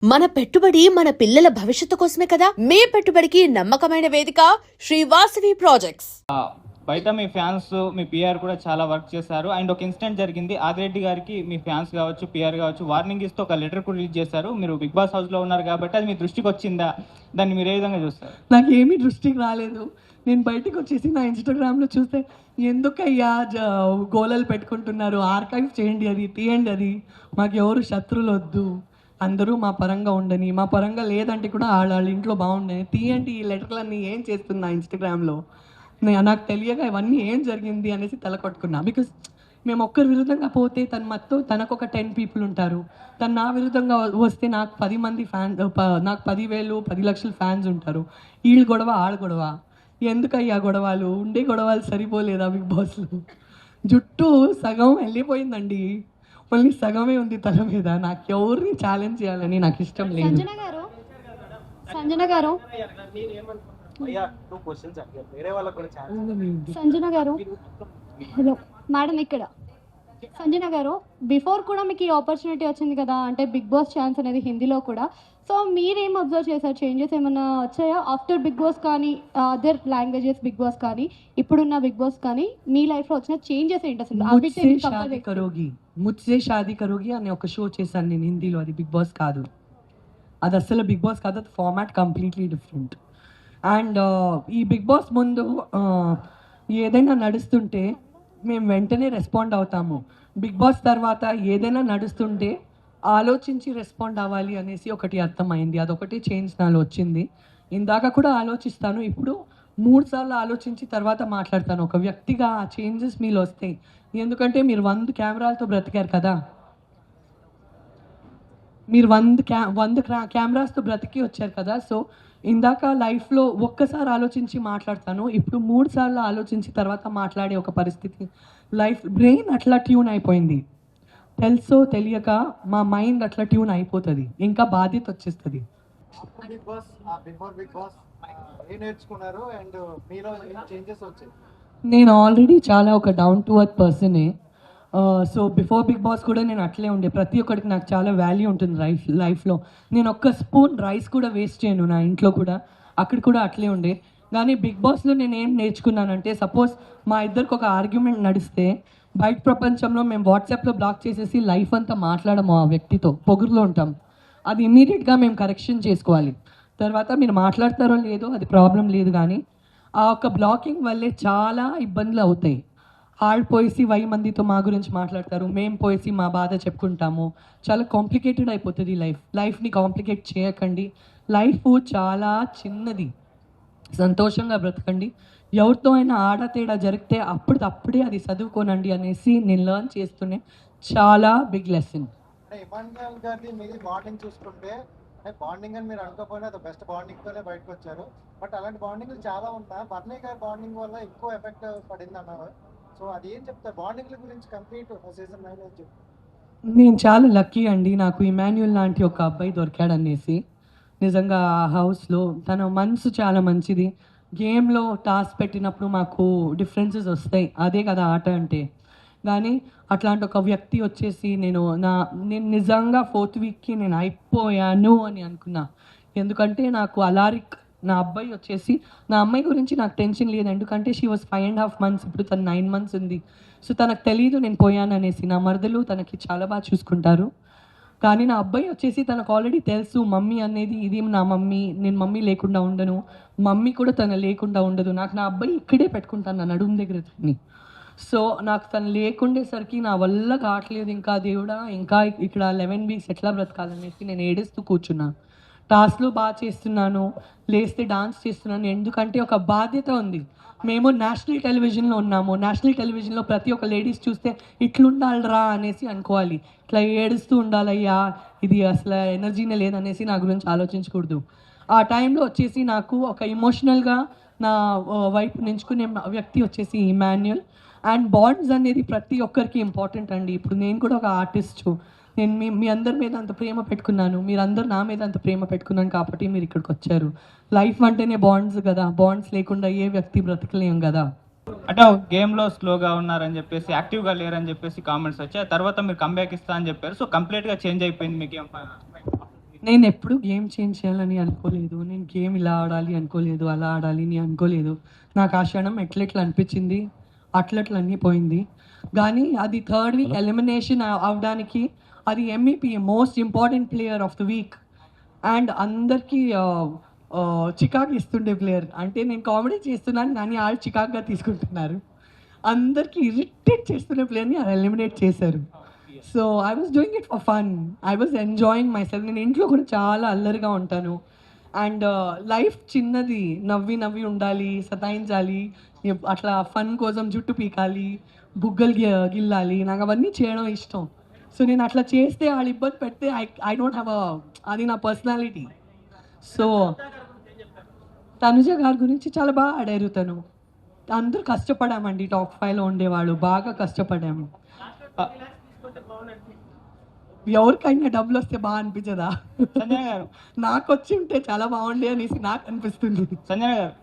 మన పెట్టుబడి మన పిల్లల భవిష్యత్తు కోసమే కదా. మీ పెట్టుబడికి నమ్మకమైన వేదిక శ్రీవాసవి ప్రాజెక్ట్స్. బయట మీ ఫ్యాన్స్ మీ పిఆర్ కూడా చాలా వర్క్ చేశారు. అండ్ ఒక ఇన్సిడెంట్ జరిగింది, ఆదిరెడ్డి గారికి మీ ఫ్యాన్స్ కావచ్చు పిఆర్ కావచ్చు వార్నింగ్ ఇస్తూ ఒక లెటర్ కూడా రిలీజ్ చేశారు. మీరు బిగ్ బాస్ హౌస్లో ఉన్నారు కాబట్టి అది మీ దృష్టికి వచ్చిందా? దాన్ని మీరు ఏ విధంగా చూస్తారు? నాకు ఏమీ దృష్టికి రాలేదు. నేను బయటకు వచ్చేసి నా ఇన్స్టాగ్రామ్లో చూస్తే ఎందుకయ్యా గోలలు పెట్టుకుంటున్నారు, ఆర్కైవ్ చేయండి, అది తీయండి, అది మాకు ఎవరు శత్రువులు వద్దు, అందరూ మా పరంగా ఉండని, మా పరంగా లేదంటే కూడా వాళ్ళ ఇంట్లో బాగుండని, తీయండి ఈ లెటర్లన్నీ ఏం చేస్తున్నా ఇన్స్టాగ్రామ్లో. నాకు తెలియక ఇవన్నీ ఏం జరిగింది అనేసి తల కొట్టుకున్నా. బికాస్ మేము ఒక్కరి విరుద్ధంగా పోతే తనకు ఒక 10 పీపుల్ ఉంటారు. తను నా విరుద్ధంగా వస్తే నాకు 10 మంది నాకు 10,000 10 లక్షల ఫ్యాన్స్ ఉంటారు. వీళ్ళు గొడవ ఆడ గొడవ ఎందుకయ్యా గొడవలు? ఉండే గొడవలు సరిపోలేదా బిగ్ బాస్లో? జుట్టు సగం వెళ్ళిపోయిందండి, మళ్ళీ సగమే ఉంది తల మీద. నాకు ఎవరిని ఛాలెంజ్ చేయాలని నాకు ఇష్టం లేదు. సంజన గారు హలో మేడం, ఇక్కడ సంజన గారు, బిఫోర్ కూడా మీకు ఈ ఆపర్చునిటీ వచ్చింది కదా, అంటే బిగ్ బాస్ ఛాన్స్ అనేది హిందీలో కూడా. సో మీరేం అబ్జర్వ్ చేశారు? చేంజెస్ ఏమైనా వచ్చాయా ఆఫ్టర్ బిగ్ బాస్ కానీ, అదర్ లాంగ్వేజెస్ బిగ్ బాస్ కానీ, ఇప్పుడున్న బిగ్ బాస్ కానీ మీ లైఫ్లో వచ్చిన చేంజెస్ ఏంటి అసలు? ముజ్సే షాదీ కరోగి అనే ఒక షో చేశాను నేను హిందీలో. అది బిగ్ బాస్ కాదు, అది అసలు బిగ్ బాస్ కాదు, అది ఫార్మాట్ కంప్లీట్లీ డిఫరెంట్. అండ్ ఈ బిగ్ బాస్ ముందు ఏదైనా నడుస్తుంటే మేము వెంటనే రెస్పాండ్ అవుతాము. బిగ్ బాస్ తర్వాత ఏదైనా నడుస్తుంటే ఆలోచించి రెస్పాండ్ అవ్వాలి అనేసి ఒకటి అర్థమైంది. అదొకటి చేంజ్ నాలో వచ్చింది. ఇందాక కూడా ఆలోచిస్తాను, ఇప్పుడు 3 సార్లు ఆలోచించి తర్వాత మాట్లాడతాను. ఒక వ్యక్తిగా ఆ చేంజెస్ మీలో వస్తాయి. ఎందుకంటే మీరు 100 కెమెరాలతో బ్రతికారు కదా, మీరు 100 కెమెరాస్తో బ్రతికి వచ్చారు కదా. సో ఇందాక లైఫ్లో ఒక్కసారి ఆలోచించి మాట్లాడతాను, ఇప్పుడు 3 సార్లు ఆలోచించి తర్వాత మాట్లాడే ఒక పరిస్థితి. లైఫ్ బ్రెయిన్ అట్లా ట్యూన్ అయిపోయింది. తెలుసో తెలియక మా మైండ్ అట్లా ట్యూన్ అయిపోతుంది, ఇంకా బాధ్యత వచ్చేస్తుంది. నేను ఆల్రెడీ చాలా ఒక డౌన్ టు ఎర్త్ పర్సనే. సో బిఫోర్ బిగ్ బాస్ కూడా నేను అట్లే ఉండే. ప్రతి ఒక్కరికి నాకు చాలా వాల్యూ ఉంటుంది లైఫ్లో. నేను ఒక్క స్పూన్ రైస్ కూడా వేస్ట్ చేయను నా ఇంట్లో కూడా, అక్కడ కూడా అట్లే ఉండే. కానీ బిగ్ బాస్లో నేను ఏం నేర్చుకున్నానంటే, సపోజ్ మా ఇద్దరికి ఒక ఆర్గ్యుమెంట్ నడిస్తే బయట ప్రపంచంలో మేము వాట్సాప్లో బ్లాక్ చేసేసి లైఫ్ అంతా మాట్లాడము, ఆ వ్యక్తితో పొగురులో ఉంటాం. అది ఇమీడియట్గా మేము కరెక్షన్ చేసుకోవాలి. తర్వాత మీరు మాట్లాడతారో లేదో అది ప్రాబ్లం లేదు, కానీ ఆ ఒక బ్లాకింగ్ వల్లే చాలా ఇబ్బందులు అవుతాయి. వాళ్ళు పోయేసి 1000 మందితో మా గురించి మాట్లాడతారు, మేము పోయేసి మా బాధ చెప్పుకుంటాము. చాలా కాంప్లికేటెడ్ అయిపోతుంది లైఫ్ని కాంప్లికేట్ చేయకండి. లైఫ్ చాలా చిన్నది, సంతోషంగా బ్రతకండి. ఎవరితో అయినా ఆడతేడా జరిగితే అప్పుడే అది చదువుకోనండి అనేసి నేను లెర్న్ చేస్తూనే చాలా బిగ్ లెసన్. ఇమాన్యుయల్ గారిది మీది బాండింగ్ చూసుకుంటే, బాండింగ్ అని మీరు అనుకోకపోయినా అది బెస్ట్ బాండింగ్తోనే బయటకు వచ్చారు. బట్ అలాంటి బాండింగ్లు చాలా ఉన్నాయి. బర్నీ గారి బాండింగ్ వల్ల ఎక్కువ ఎఫెక్ట్ పడింది అన్నారు. సో అది ఏం చెప్తారు బాండింగ్ల గురించి? కంప్లీట్ సీజన్ 9 అని చెప్తారు. నేను చాలా లక్కీ అండి, నాకు ఇమాన్యుయల్ లాంటి ఒక అబ్బాయి దొరికాడనేసి. నిజంగా ఆ హౌస్లో తన మనసు చాలా మంచిది. గేమ్లో టాస్క్ పెట్టినప్పుడు మాకు డిఫరెన్సెస్ వస్తాయి, అదే కదా ఆట అంటే. కానీ అట్లాంటి ఒక వ్యక్తి వచ్చేసి నేను నిజంగా 4th వీక్కి నేను అయిపోయాను అని అనుకున్నా. ఎందుకంటే నాకు అలారిక్ నా అబ్బాయి వచ్చేసి, నా అమ్మాయి గురించి నాకు టెన్షన్ లేదు, ఎందుకంటే షీ వాజ్ 5.5 months, ఇప్పుడు తను 9 months ఉంది. సో తనకు తెలీదు నేను పోయాను అనేసి. నా మరదలు తనకి చాలా బాగా చూసుకుంటారు. కానీ నా అబ్బాయి వచ్చేసి తనకు ఆల్రెడీ తెలుసు, మమ్మీ అనేది ఇది నా మమ్మీ, నేను మమ్మీ లేకుండా ఉండను, మమ్మీ కూడా తను లేకుండా ఉండదు. నాకు నా అబ్బాయి ఇక్కడే పెట్టుకుంటాను, నా నడుము దగ్గర తన్ని. సో నాకు తను లేకుండేసరికి నా వల్ల కావట్లేదు, ఇంకా దేవుడా ఇంకా ఇక్కడ 11 weeks ఎట్లా బ్రతకాలనేసి నేను ఏడుస్తూ కూర్చున్నాను. టాస్క్లు బాగా చేస్తున్నాను, లేస్తే డాన్స్ చేస్తున్నాను, ఎందుకంటే ఒక బాధ్యత ఉంది. మేము నేషనల్ టెలివిజన్లో ఉన్నాము, నేషనల్ టెలివిజన్లో ప్రతి ఒక్క లేడీస్ చూస్తే ఇట్లుండాలిరా అనేసి అనుకోవాలి, ఇట్లా ఏడుస్తూ ఉండాలయ్యా, ఇది అసలు ఎనర్జీనే లేదనేసి నా గురించి ఆలోచించకూడదు. ఆ టైంలో వచ్చేసి నాకు ఒక ఎమోషనల్గా నా వైపు నించుకునే వ్యక్తి వచ్చేసి ఇమాన్యుయల్. అండ్ బాండ్స్ అనేది ప్రతి ఒక్కరికి ఇంపార్టెంట్ అండి. ఇప్పుడు నేను కూడా ఒక ఆర్టిస్టు, నేను మీ అందరి మీద అంత ప్రేమ పెట్టుకున్నాను, మీరందరూ నా మీద అంత ప్రేమ పెట్టుకున్నాను కాబట్టి మీరు ఇక్కడికి వచ్చారు. లైఫ్ అంటేనే బాండ్స్ కదా, బాండ్స్ లేకుండా ఏ వ్యక్తి బ్రతకలేం కదా. అంటే గేమ్లో స్లోగా ఉన్నారని చెప్పేసి, యాక్టివ్గా లేరని చెప్పేసి కామెంట్స్ వచ్చాయి. తర్వాత మీరు కంబ్యాక్ ఇస్తా అని చెప్పారు. సో కంప్లీట్గా చేంజ్ అయిపోయింది మీకు? నేను ఎప్పుడు గేమ్ చేంజ్ చేయాలని అనుకోలేదు. నేను గేమ్ ఇలా ఆడాలి అనుకోలేదు, అలా ఆడాలి అని అనుకోలేదు. నాకు ఆ క్షణం ఎట్లెట్లా అనిపించింది, అట్లట్లా అన్నీ పోయింది. కానీ అది థర్డ్ వీక్ ఎలిమినేషన్ అవడానికి అది MEP most important player of the week and అందరికీ చికాకు ఇస్తుండే ప్లేయర్. అంటే నేను కామెడీ చేస్తున్నాను కానీ వాళ్ళు చికాకుగా తీసుకుంటున్నారు. అందరికీ ఇరిటేట్ చేస్తున్న ప్లేయర్ని ఎలిమినేట్ చేశారు. So I was doing it for fun, I was enjoying my self. నేను ఇంట్లో కూడా చాలా అల్లరిగా ఉంటాను అండ్ లైఫ్ చిన్నది, నవ్వి నవ్వి ఉండాలి, సతాయించాలి, అట్లా ఫన్ కోసం జుట్టు పీకాలి, బుగ్గలు గిల్లాలి, నాకు అవన్నీ చేయడం ఇష్టం. సో నేను అట్లా చేస్తే వాళ్ళు ఇబ్బంది పెడితే ఐ డోంట్ హ్యావ్ అది నా పర్సనాలిటీ. సో తనుజ గారి గురించి చాలా బాగా ఆడారు. తను అందరూ కష్టపడామండి, టాప్ 5లో ఉండేవాళ్ళు బాగా కష్టపడాము. ఎవరికైనా డబ్బులు వస్తే బాగా అనిపించదా? సంజన గారు నాకు వచ్చి ఉంటే చాలా బాగుండే అనేసి నాకు అనిపిస్తుంది. సంజన గారు